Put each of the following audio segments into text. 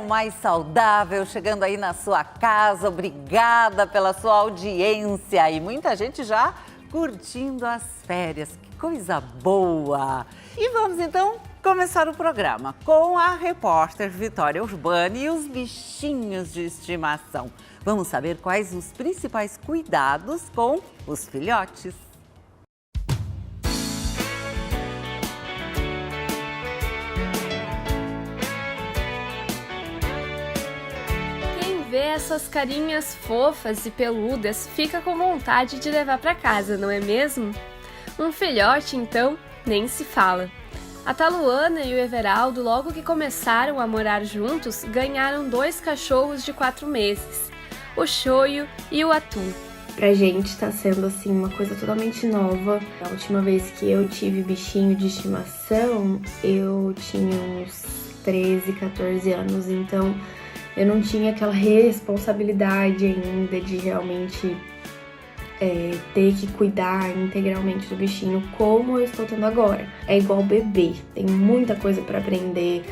mais saudável chegando aí na sua casa. Obrigada pela sua audiência e muita gente já curtindo as férias. Que coisa boa! E vamos então começar o programa com a repórter Vitória Urbani e os bichinhos de estimação. Vamos saber quais os principais cuidados com os filhotes. Ver essas carinhas fofas e peludas fica com vontade de levar para casa, não é mesmo? Um filhote, então, nem se fala. A Taluana e o Everaldo, logo que começaram a morar juntos, ganharam 2 cachorros de 4 meses, o Choio e o Atum. Pra gente tá sendo assim uma coisa totalmente nova. A última vez que eu tive bichinho de estimação, eu tinha uns 13, 14 anos, então eu não tinha aquela responsabilidade ainda de realmente ter que cuidar integralmente do bichinho como eu estou tendo agora. É igual bebê, tem muita coisa para aprender.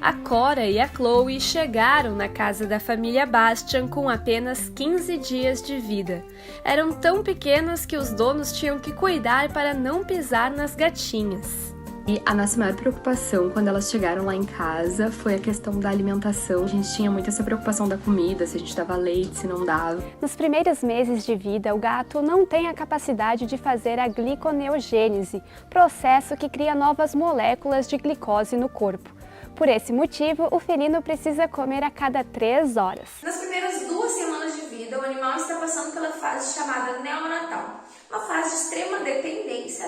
A Cora e a Chloe chegaram na casa da família Bastian com apenas 15 dias de vida. Eram tão pequenas que os donos tinham que cuidar para não pisar nas gatinhas. E a nossa maior preocupação quando elas chegaram lá em casa foi a questão da alimentação. A gente tinha muito essa preocupação da comida, se a gente dava leite, se não dava. Nos primeiros meses de vida, o gato não tem a capacidade de fazer a gliconeogênese, processo que cria novas moléculas de glicose no corpo. Por esse motivo, o felino precisa comer a cada 3 horas. Nas primeiras 2 semanas de vida, o animal está passando pela fase chamada neonatal, uma fase de extrema dependência,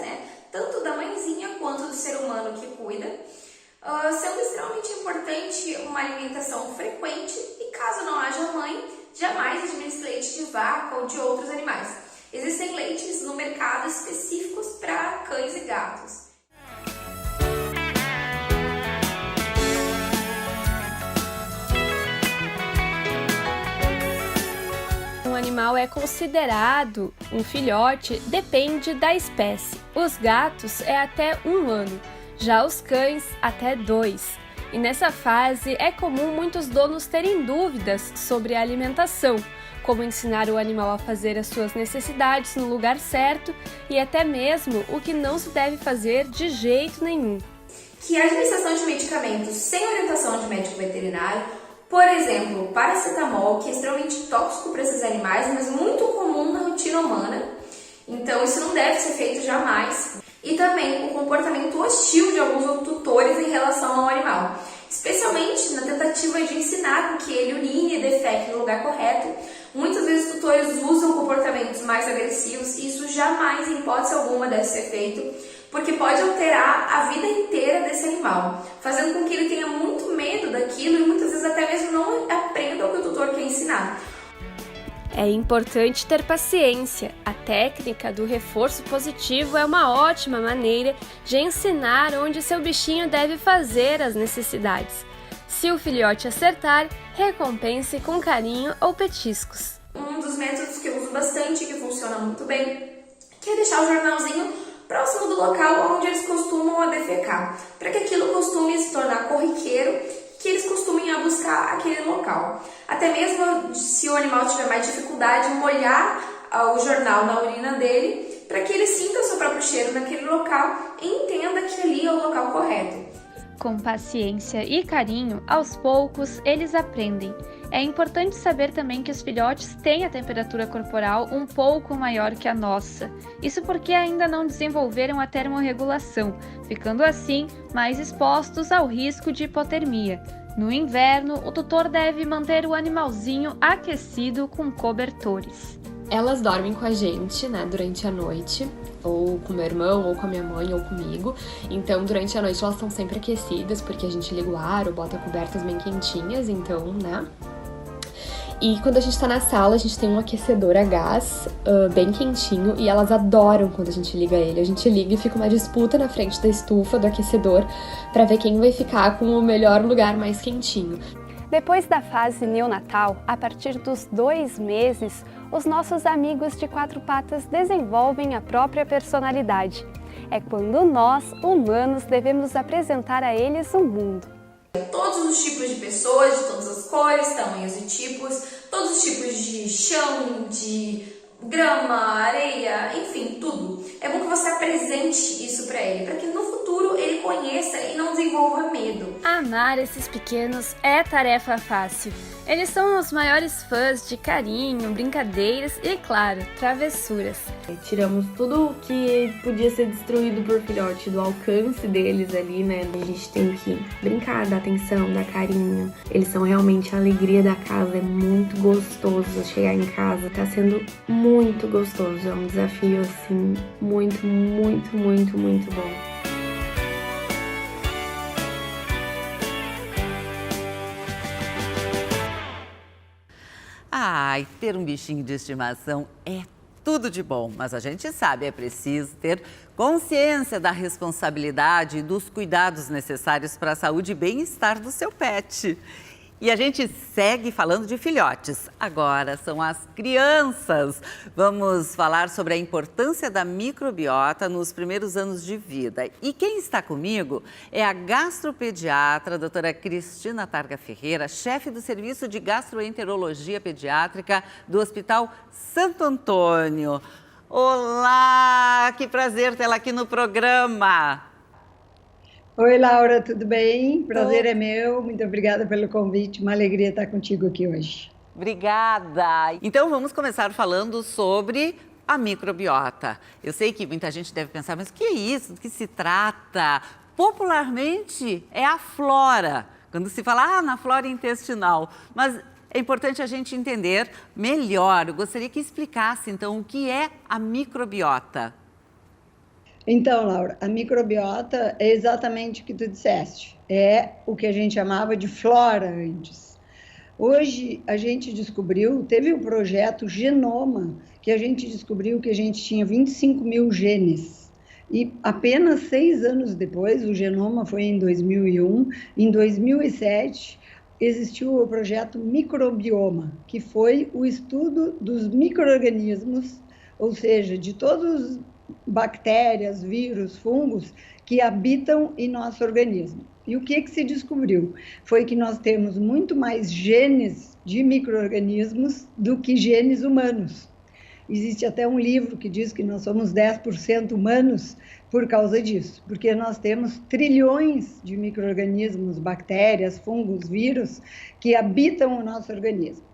tanto da mãezinha quanto do ser humano que cuida, sendo extremamente importante uma alimentação frequente e, caso não haja mãe, jamais administre leite de vaca ou de outros animais. Existem leites no mercado específicos para cães e gatos. Um animal é considerado um filhote depende da espécie. Os gatos é até 1 ano, já os cães até 2. E nessa fase é comum muitos donos terem dúvidas sobre a alimentação, como ensinar o animal a fazer as suas necessidades no lugar certo e até mesmo o que não se deve fazer de jeito nenhum. Que a administração de medicamentos sem orientação de médico veterinário, por exemplo, paracetamol, que é extremamente tóxico para esses animais, mas muito comum na rotina humana. Então isso não deve ser feito jamais. E também o comportamento hostil de alguns tutores em relação ao animal, especialmente na tentativa de ensinar com que ele urine e defeque no lugar correto. Muitas vezes tutores usam comportamentos mais agressivos e isso jamais, em hipótese alguma, deve ser feito, porque pode alterar a vida inteira desse animal, fazendo com que ele tenha muito medo daquilo e muitas vezes até mesmo não aprenda o que o tutor quer ensinar. É importante ter paciência. A técnica do reforço positivo é uma ótima maneira de ensinar onde seu bichinho deve fazer as necessidades. Se o filhote acertar, recompense com carinho ou petiscos. Um dos métodos que eu uso bastante e que funciona muito bem, que é deixar o jornalzinho próximo do local onde eles costumam defecar, para que aquilo costume se tornar corriqueiro, que eles costumem a buscar aquele local. Até mesmo se o animal tiver mais dificuldade, molhar o jornal na urina dele, para que ele sinta o seu próprio cheiro naquele local e entenda que ali é o local correto. Com paciência e carinho, aos poucos eles aprendem. É importante saber também que os filhotes têm a temperatura corporal um pouco maior que a nossa. Isso porque ainda não desenvolveram a termorregulação, ficando assim mais expostos ao risco de hipotermia. No inverno, o tutor deve manter o animalzinho aquecido com cobertores. Elas dormem com a gente, durante a noite, ou com meu irmão, ou com a minha mãe, ou comigo. Então, durante a noite elas estão sempre aquecidas, porque a gente liga o ar ou bota cobertas bem quentinhas, então, E quando a gente tá na sala, a gente tem um aquecedor a gás bem quentinho e elas adoram quando a gente liga ele. A gente liga e fica uma disputa na frente da estufa, do aquecedor, pra ver quem vai ficar com o melhor lugar mais quentinho. Depois da fase neonatal, a partir dos 2 meses, os nossos amigos de 4 patas desenvolvem a própria personalidade. É quando nós, humanos, devemos apresentar a eles o mundo. Todos os tipos de pessoas, de todas as cores, tamanhos e tipos, todos os tipos de chão, de grama, areia, enfim, tudo. É bom que você apresente isso para ele, para que no futuro ele conheça e não desenvolva medo. Amar esses pequenos é tarefa fácil. Eles são os maiores fãs de carinho, brincadeiras e, claro, travessuras. Tiramos tudo que podia ser destruído por filhote do alcance deles ali, né? A gente tem que brincar, dar atenção, dar carinho. Eles são realmente a alegria da casa, é muito gostoso chegar em casa. Tá sendo muito gostoso, é um desafio, assim, muito, muito, muito, muito bom. Ai, ter um bichinho de estimação é tudo de bom, mas a gente sabe, é preciso ter consciência da responsabilidade e dos cuidados necessários para a saúde e bem-estar do seu pet. E a gente segue falando de filhotes. Agora são as crianças. Vamos falar sobre a importância da microbiota nos primeiros anos de vida. E quem está comigo é a gastropediatra, a doutora Cristina Targa Ferreira, chefe do Serviço de Gastroenterologia Pediátrica do Hospital Santo Antônio. Olá, que prazer tê-la aqui no programa. Oi, Laura, tudo bem? Prazer é meu, muito obrigada pelo convite, uma alegria estar contigo aqui hoje. Obrigada! Então vamos começar falando sobre a microbiota. Eu sei que muita gente deve pensar, mas o que é isso? Do que se trata? Popularmente é a flora, quando se fala na flora intestinal, mas é importante a gente entender melhor. Eu gostaria que explicasse então o que é a microbiota. Então, Laura, a microbiota é exatamente o que tu disseste. É o que a gente chamava de flora antes. Hoje, a gente descobriu, teve o projeto Genoma, que a gente descobriu que a gente tinha 25 mil genes. E apenas 6 anos depois, o Genoma foi em 2001, em 2007, existiu o projeto Microbioma, que foi o estudo dos micro-organismos, ou seja, de todos bactérias, vírus, fungos que habitam em nosso organismo. E o que se descobriu? Foi que nós temos muito mais genes de micro-organismos do que genes humanos. Existe até um livro que diz que nós somos 10% humanos por causa disso, porque nós temos trilhões de micro-organismos, bactérias, fungos, vírus que habitam o nosso organismo.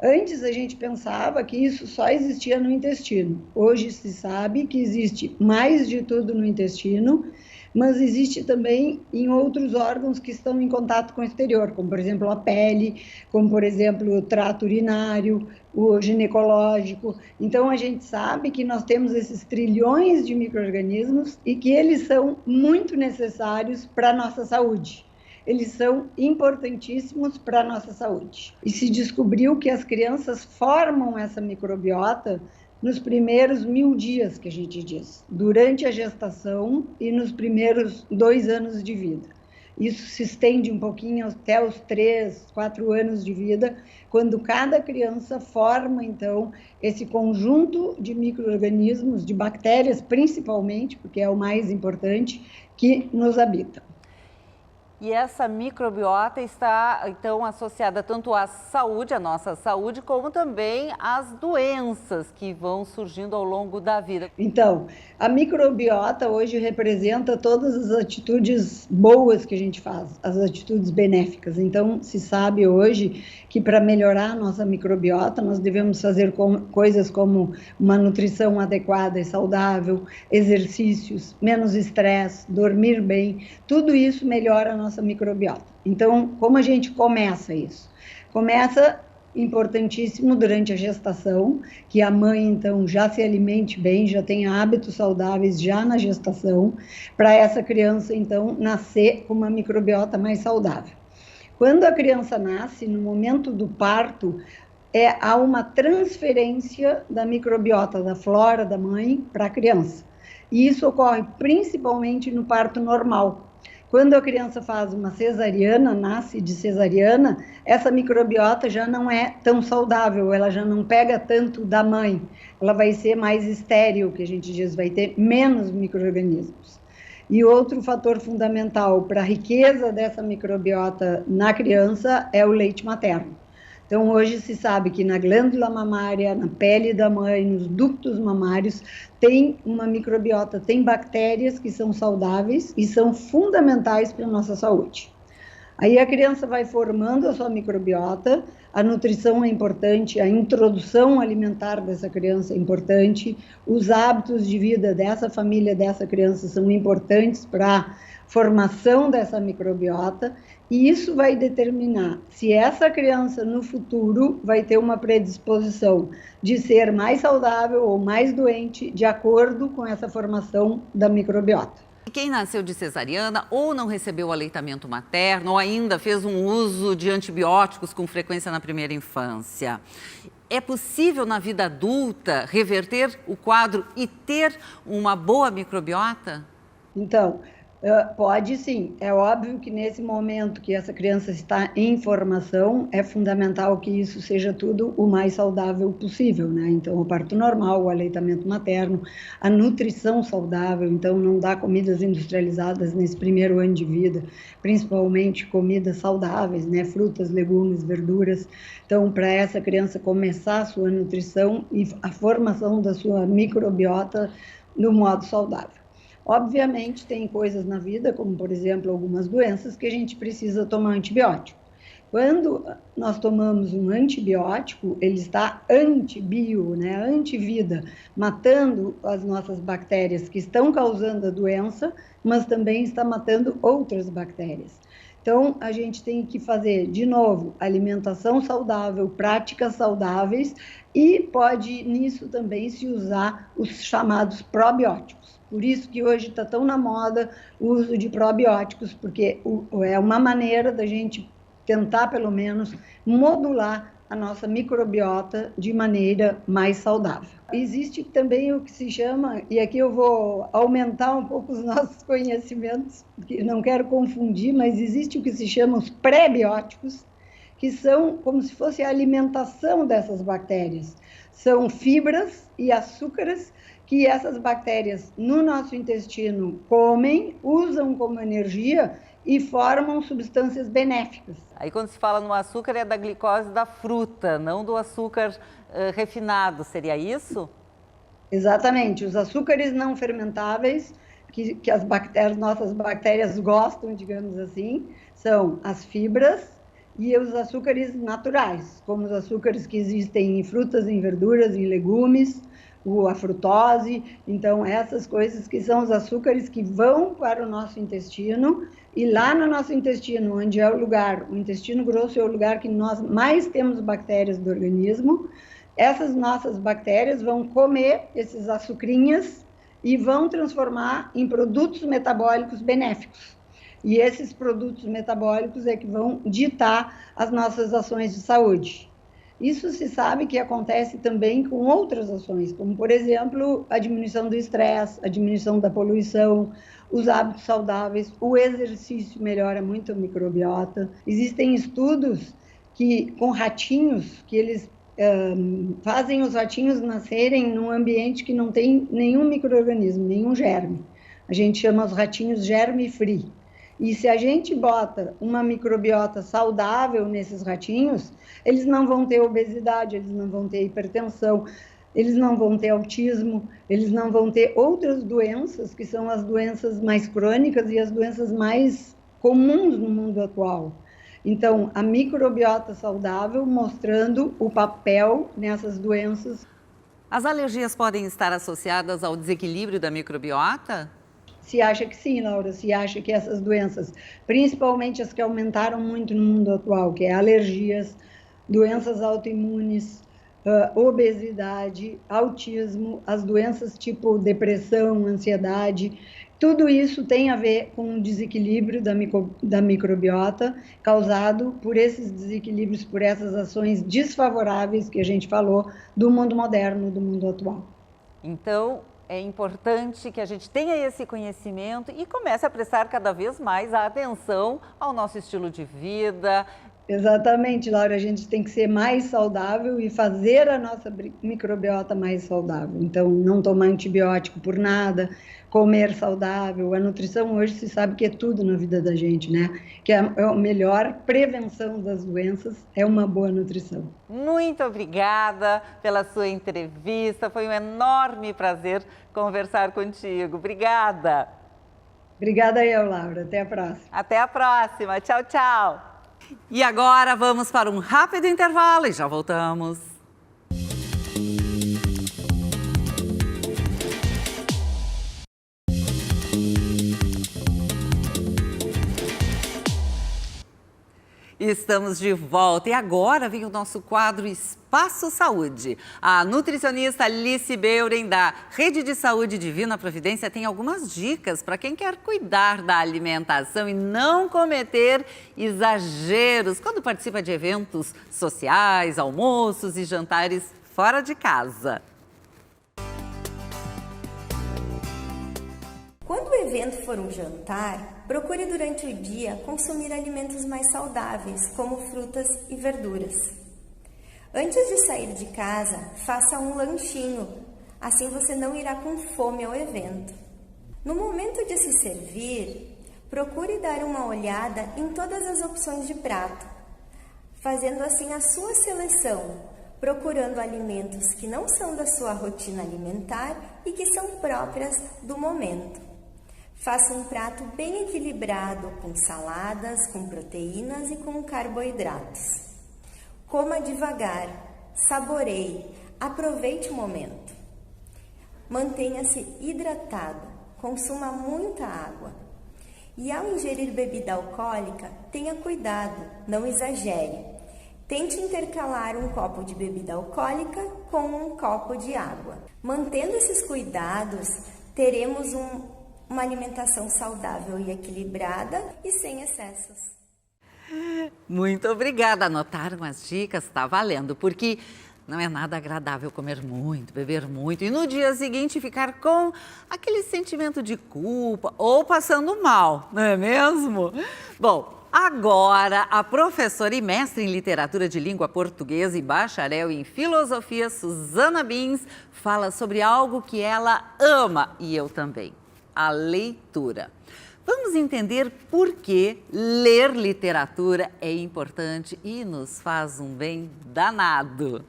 Antes a gente pensava que isso só existia no intestino. Hoje se sabe que existe mais de tudo no intestino, mas existe também em outros órgãos que estão em contato com o exterior, como por exemplo a pele, como por exemplo o trato urinário, o ginecológico. Então a gente sabe que nós temos esses trilhões de micro-organismos e que eles são muito necessários para a nossa saúde. Eles são importantíssimos para a nossa saúde. E se descobriu que as crianças formam essa microbiota nos primeiros 1000 dias, que a gente diz, durante a gestação e nos primeiros 2 anos de vida. Isso se estende um pouquinho até os 3, 4 anos de vida, quando cada criança forma, então, esse conjunto de micro-organismos, de bactérias principalmente, porque é o mais importante, que nos habitam. E essa microbiota está, então, associada tanto à saúde, à nossa saúde, como também às doenças que vão surgindo ao longo da vida. Então, a microbiota hoje representa todas as atitudes boas que a gente faz, as atitudes benéficas. Então, se sabe hoje que para melhorar a nossa microbiota, nós devemos fazer coisas como uma nutrição adequada e saudável, exercícios, menos estresse, dormir bem, tudo isso melhora a nossa microbiota. Então, como a gente começa isso? Começa importantíssimo durante a gestação, que a mãe então já se alimente bem, já tenha hábitos saudáveis já na gestação, para essa criança então nascer com uma microbiota mais saudável. Quando a criança nasce, no momento do parto, há uma transferência da microbiota, da flora da mãe para a criança. E isso ocorre principalmente no parto normal. Quando a criança faz uma cesariana, nasce de cesariana, essa microbiota já não é tão saudável, ela já não pega tanto da mãe, ela vai ser mais estéril, que a gente diz, vai ter menos micro-organismos. E outro fator fundamental para a riqueza dessa microbiota na criança é o leite materno. Então, hoje se sabe que na glândula mamária, na pele da mãe, nos ductos mamários, tem uma microbiota, tem bactérias que são saudáveis e são fundamentais para a nossa saúde. Aí a criança vai formando a sua microbiota, a nutrição é importante, a introdução alimentar dessa criança é importante, os hábitos de vida dessa família, dessa criança são importantes para a formação dessa microbiota, e isso vai determinar se essa criança no futuro vai ter uma predisposição de ser mais saudável ou mais doente de acordo com essa formação da microbiota. Quem nasceu de cesariana ou não recebeu o aleitamento materno ou ainda fez um uso de antibióticos com frequência na primeira infância, é possível na vida adulta reverter o quadro e ter uma boa microbiota? Então, pode sim. É óbvio que nesse momento que essa criança está em formação, é fundamental que isso seja tudo o mais saudável possível, né? Então, o parto normal, o aleitamento materno, a nutrição saudável, então não dá comidas industrializadas nesse primeiro ano de vida, principalmente comidas saudáveis, né? Frutas, legumes, verduras. Então, para essa criança começar a sua nutrição e a formação da sua microbiota no modo saudável. Obviamente, tem coisas na vida, como, por exemplo, algumas doenças que a gente precisa tomar antibiótico. Quando nós tomamos um antibiótico, ele está antibio, né, antivida, matando as nossas bactérias que estão causando a doença, mas também está matando outras bactérias. Então, a gente tem que fazer, de novo, alimentação saudável, práticas saudáveis e pode, nisso também, se usar os chamados probióticos. Por isso que hoje está tão na moda o uso de probióticos, porque é uma maneira da gente tentar, pelo menos, modular a nossa microbiota de maneira mais saudável. Existe também o que se chama, e aqui eu vou aumentar um pouco os nossos conhecimentos, porque não quero confundir, mas existe o que se chama os pré-bióticos, que são como se fosse a alimentação dessas bactérias. São fibras e açúcares que essas bactérias no nosso intestino comem, usam como energia e formam substâncias benéficas. Aí quando se fala no açúcar é da glicose da fruta, não do açúcar refinado, seria isso? Exatamente, os açúcares não fermentáveis, que as nossas bactérias gostam, digamos assim, são as fibras e os açúcares naturais, como os açúcares que existem em frutas, em verduras, em legumes, a frutose. Então, essas coisas que são os açúcares que vão para o nosso intestino, e lá no nosso intestino, onde é o intestino grosso é o lugar que nós mais temos bactérias do organismo, essas nossas bactérias vão comer esses açucrinhas e vão transformar em produtos metabólicos benéficos. E esses produtos metabólicos é que vão ditar as nossas ações de saúde. Isso se sabe que acontece também com outras ações, como, por exemplo, a diminuição do estresse, a diminuição da poluição, os hábitos saudáveis, o exercício melhora muito a microbiota. Existem estudos com ratinhos, que eles fazem os ratinhos nascerem num ambiente que não tem nenhum micro-organismo, nenhum germe. A gente chama os ratinhos germe-free. E se a gente bota uma microbiota saudável nesses ratinhos, eles não vão ter obesidade, eles não vão ter hipertensão, eles não vão ter autismo, eles não vão ter outras doenças, que são as doenças mais crônicas e as doenças mais comuns no mundo atual. Então, a microbiota saudável mostrando o papel nessas doenças. As alergias podem estar associadas ao desequilíbrio da microbiota? Se acha que sim, Laura, se acha que essas doenças, principalmente as que aumentaram muito no mundo atual, que é alergias, doenças autoimunes, obesidade, autismo, as doenças tipo depressão, ansiedade, tudo isso tem a ver com o desequilíbrio da microbiota causado por esses desequilíbrios, por essas ações desfavoráveis que a gente falou do mundo moderno, do mundo atual. Então, é importante que a gente tenha esse conhecimento e comece a prestar cada vez mais atenção ao nosso estilo de vida. Exatamente, Laura, a gente tem que ser mais saudável e fazer a nossa microbiota mais saudável. Então, não tomar antibiótico por nada, comer saudável. A nutrição hoje se sabe que é tudo na vida da gente, né? Que a melhor prevenção das doenças é uma boa nutrição. Muito obrigada pela sua entrevista. Foi um enorme prazer conversar contigo. Obrigada. Obrigada eu, Laura. Até a próxima. Até a próxima. Tchau, tchau. E agora vamos para um rápido intervalo e já voltamos. Estamos de volta e agora vem o nosso quadro Espaço Saúde. A nutricionista Alice Beuren, da Rede de Saúde Divina Providência, tem algumas dicas para quem quer cuidar da alimentação e não cometer exageros quando participa de eventos sociais, almoços e jantares fora de casa. Quando o evento for um jantar, procure durante o dia consumir alimentos mais saudáveis, como frutas e verduras. Antes de sair de casa, faça um lanchinho, assim você não irá com fome ao evento. No momento de se servir, procure dar uma olhada em todas as opções de prato, fazendo assim a sua seleção, procurando alimentos que não são da sua rotina alimentar e que são próprias do momento. Faça um prato bem equilibrado, com saladas, com proteínas e com carboidratos. Coma devagar, saboreie, aproveite o momento. Mantenha-se hidratado, consuma muita água. E ao ingerir bebida alcoólica, tenha cuidado, não exagere. Tente intercalar um copo de bebida alcoólica com um copo de água. Mantendo esses cuidados, teremos uma alimentação saudável e equilibrada e sem excessos. Muito obrigada. Anotaram as dicas? Está valendo, porque não é nada agradável comer muito, beber muito e no dia seguinte ficar com aquele sentimento de culpa ou passando mal, não é mesmo? Bom, agora a professora e mestre em literatura de língua portuguesa e bacharel em filosofia, Susana Bins, fala sobre algo que ela ama e eu também. A leitura. Vamos entender por que ler literatura é importante e nos faz um bem danado.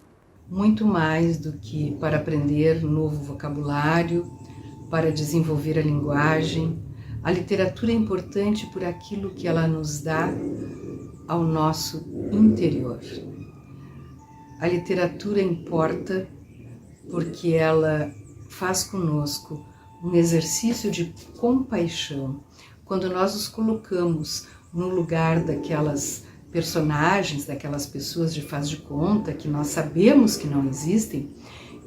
Muito mais do que para aprender novo vocabulário, para desenvolver a linguagem, a literatura é importante por aquilo que ela nos dá ao nosso interior. A literatura importa porque ela faz conosco um exercício de compaixão. Quando nós nos colocamos no lugar daquelas personagens, daquelas pessoas de faz de conta, que nós sabemos que não existem,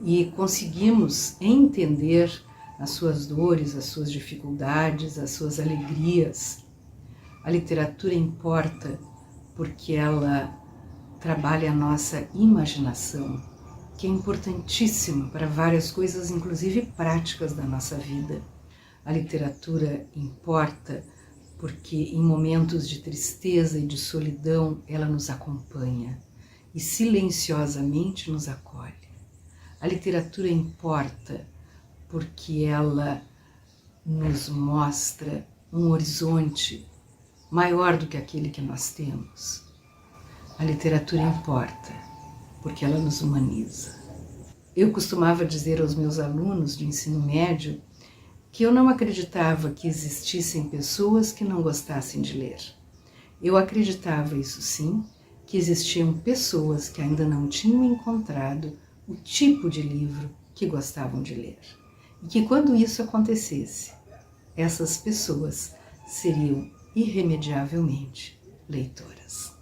e conseguimos entender as suas dores, as suas dificuldades, as suas alegrias. A literatura importa porque ela trabalha a nossa imaginação, que é importantíssima para várias coisas, inclusive práticas da nossa vida. A literatura importa porque em momentos de tristeza e de solidão ela nos acompanha e silenciosamente nos acolhe. A literatura importa porque ela nos mostra um horizonte maior do que aquele que nós temos. A literatura importa porque ela nos humaniza. Eu costumava dizer aos meus alunos de ensino médio que eu não acreditava que existissem pessoas que não gostassem de ler. Eu acreditava, isso sim, que existiam pessoas que ainda não tinham encontrado o tipo de livro que gostavam de ler. E que quando isso acontecesse, essas pessoas seriam irremediavelmente leitoras.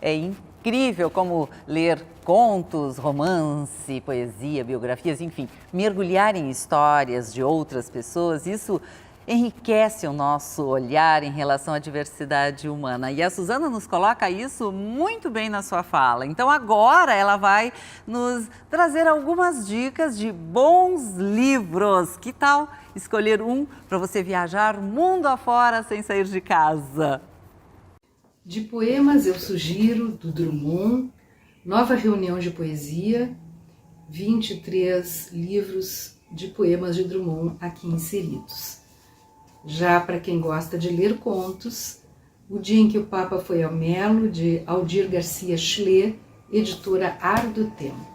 É incrível como ler contos, romance, poesia, biografias, enfim, mergulhar em histórias de outras pessoas, isso enriquece o nosso olhar em relação à diversidade humana. E a Susana nos coloca isso muito bem na sua fala. Então agora ela vai nos trazer algumas dicas de bons livros. Que tal escolher um para você viajar mundo afora sem sair de casa? De poemas eu sugiro do Drummond, Nova Reunião de Poesia, 23 livros de poemas de Drummond aqui inseridos. Já para quem gosta de ler contos, O Dia em que o Papa Foi ao Melo, de Aldir Garcia Schler, editora Ar do Tempo.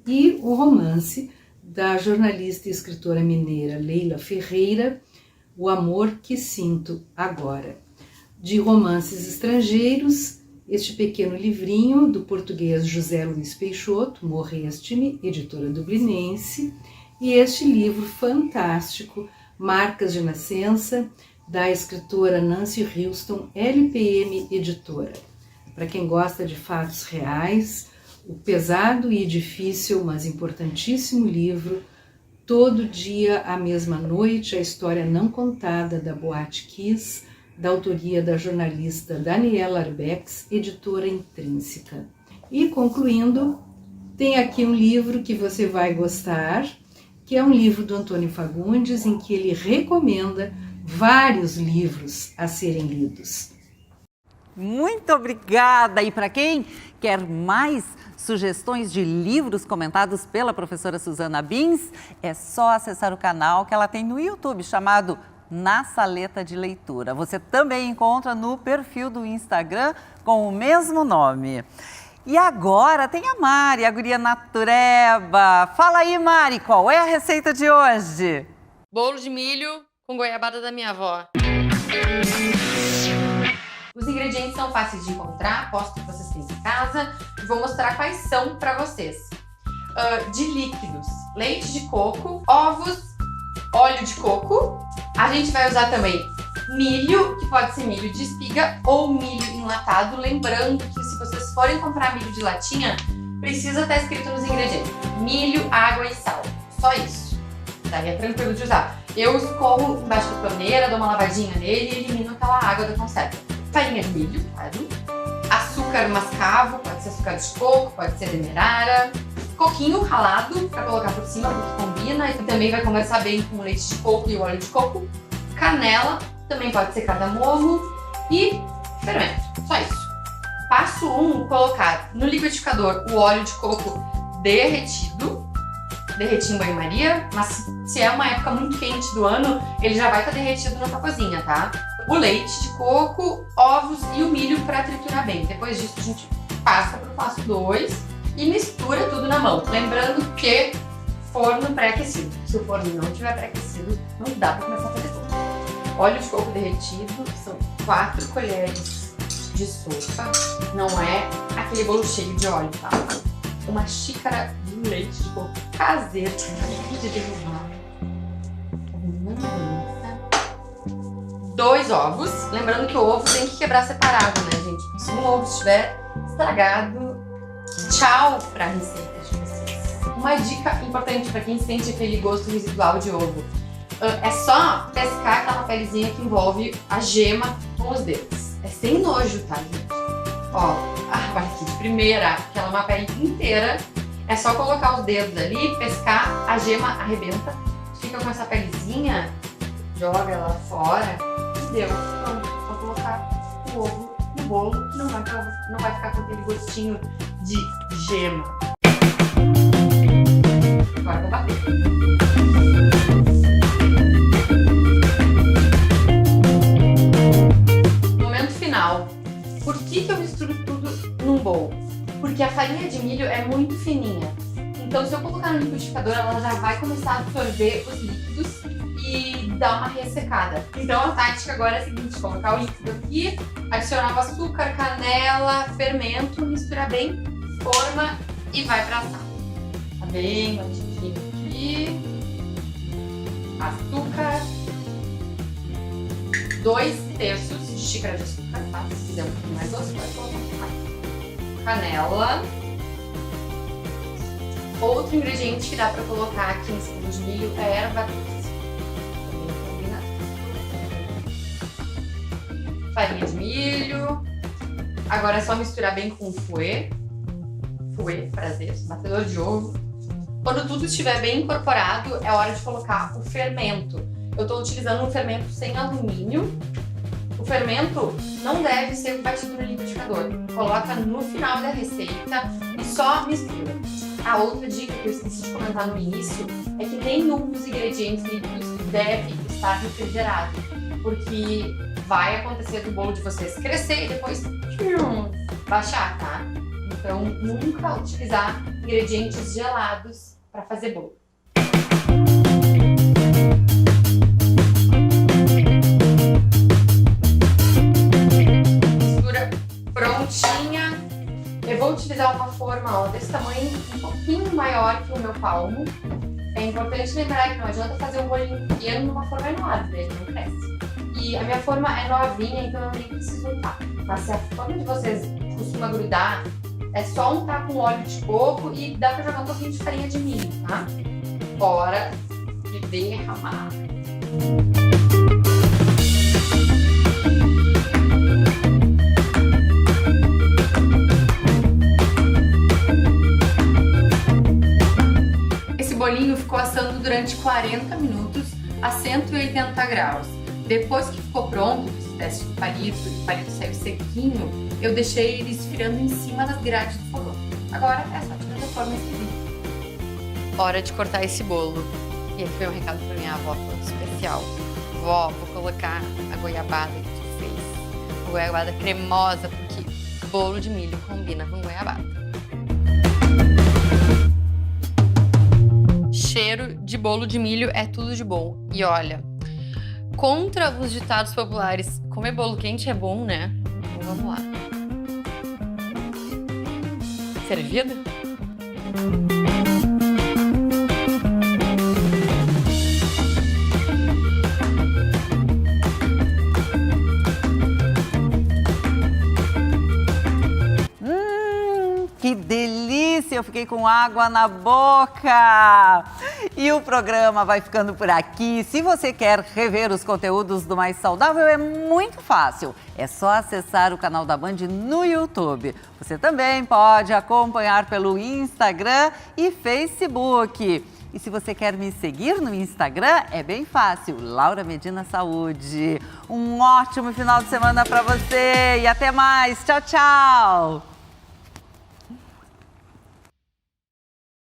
E o romance da jornalista e escritora mineira Leila Ferreira, O Amor que Sinto Agora. De romances estrangeiros, este pequeno livrinho do português José Luiz Peixoto, Morreste-me, editora dublinense, e este livro fantástico, Marcas de Nascença, da escritora Nancy Houston, LPM Editora. Para quem gosta de fatos reais, o pesado e difícil, mas importantíssimo livro, Todo Dia, a Mesma Noite, a história não contada da Boate Kiss, da autoria da jornalista Daniela Arbex, editora Intrínseca. E concluindo, tem aqui um livro que você vai gostar, que é um livro do Antônio Fagundes, em que ele recomenda vários livros a serem lidos. Muito obrigada! E para quem quer mais sugestões de livros comentados pela professora Suzana Bins, é só acessar o canal que ela tem no YouTube, chamado Na Saleta de Leitura. Você também encontra no perfil do Instagram com o mesmo nome. E agora tem a Mari, a guria natureba. Fala aí, Mari, qual é a receita de hoje? Bolo de milho com goiabada da minha avó. Os ingredientes são fáceis de encontrar, aposto que vocês têm em casa. E vou mostrar quais são para vocês. De líquidos, leite de coco, ovos, óleo de coco. A gente vai usar também milho, que pode ser milho de espiga ou milho enlatado. Lembrando que se vocês forem comprar milho de latinha, precisa estar escrito nos ingredientes: milho, água e sal. Só isso. Daí é tranquilo de usar. Eu escorro embaixo da torneira, dou uma lavadinha nele e elimino aquela água da conserva. Farinha de milho, claro. Açúcar mascavo, pode ser açúcar de coco, pode ser demerara. Coquinho ralado para colocar por cima, porque combina e também vai conversar bem com o leite de coco e o óleo de coco. Canela, também pode ser cardamomo e fermento. Só isso. Passo 1, colocar no liquidificador o óleo de coco derretido. Derreti em banho-maria, mas se é uma época muito quente do ano, ele já vai estar derretido na tua cozinha, tá? O leite de coco, ovos e o milho para triturar bem. Depois disso a gente passa para o passo 2 e mistura tudo na mão. Lembrando que forno pré-aquecido. Se o forno não estiver pré-aquecido, não dá para começar a fazer tudo. Óleo de coco derretido, são 4 colheres de sopa. Não é aquele bolo cheio de óleo, tá? Uma xícara de leite de coco caseiro, de derrubar. 2 ovos. Lembrando que o ovo tem que quebrar separado, né, gente? Se um ovo estiver estragado, tchau pra receita de vocês. Uma dica importante para quem sente aquele gosto residual de ovo. É só pescar aquela pelezinha que envolve a gema com os dedos. É sem nojo, tá, gente? Ó, olha aqui, de primeira, que ela é uma pele inteira. É só colocar os dedos ali, pescar, a gema arrebenta. Fica com essa pelezinha, joga ela fora e deu. Pronto, só colocar o ovo no bolo, que não vai ficar com aquele gostinho de gema. Agora eu vou bater. Momento final. Por que eu misturo tudo num bowl? Porque a farinha de milho é muito fininha. Então, se eu colocar no liquidificador, ela já vai começar a absorver os líquidos e dar uma ressecada. Então, a tática agora é a seguinte: colocar o líquido aqui, adicionar o açúcar, canela, fermento, misturar bem, forma e vai pra assar. Tá bem batidinho aqui. Açúcar. 2/3 de xícara de açúcar, tá? Se quiser um pouquinho mais doce, pode colocar mais. Canela. Outro ingrediente que dá pra colocar aqui em cima de milho é erva doce. Farinha de milho. Agora é só misturar bem com fouet. Fouet, prazer, batedor de ovo. Quando tudo estiver bem incorporado, é hora de colocar o fermento. Eu estou utilizando um fermento sem alumínio. O fermento não deve ser batido no liquidificador. Coloca no final da receita e só mistura. A outra dica que eu esqueci de comentar no início é que nenhum dos ingredientes líquidos deve estar refrigerado, porque vai acontecer do bolo de vocês crescer e depois baixar, tá? Então, nunca utilizar ingredientes gelados para fazer bolo. Mistura prontinha. Eu vou utilizar uma forma desse tamanho, um pouquinho maior que o meu palmo. É importante lembrar que não adianta fazer um bolinho pequeno numa forma enorme, ele não cresce. E a minha forma é novinha, então eu nem preciso untar. Mas se a forma de vocês costuma grudar, é só untar com óleo de coco e dá pra jogar um pouquinho de farinha de milho, tá? Hora de derramar. Esse bolinho ficou assando durante 40 minutos a 180 graus. Depois que ficou pronto, fiz o teste de palito e o palito saiu sequinho, eu deixei ele esfriando em cima das grades do fogão. Agora é só tirar da forma e servir. Hora de cortar esse bolo. E aqui foi um recado pra minha avó todo especial. Vó, vou colocar a goiabada que tu fez. A goiabada cremosa, porque bolo de milho combina com goiabada. Cheiro de bolo de milho é tudo de bom. E olha, contra os ditados populares, comer bolo quente é bom, né? Então vamos lá. Servido? Que delícia! Eu fiquei com água na boca! E o programa vai ficando por aqui. Se você quer rever os conteúdos do Mais Saudável, é muito fácil. É só acessar o canal da Band no YouTube. Você também pode acompanhar pelo Instagram e Facebook. E se você quer me seguir no Instagram, é bem fácil, Laura Medina Saúde. Um ótimo final de semana para você e até mais. Tchau, tchau!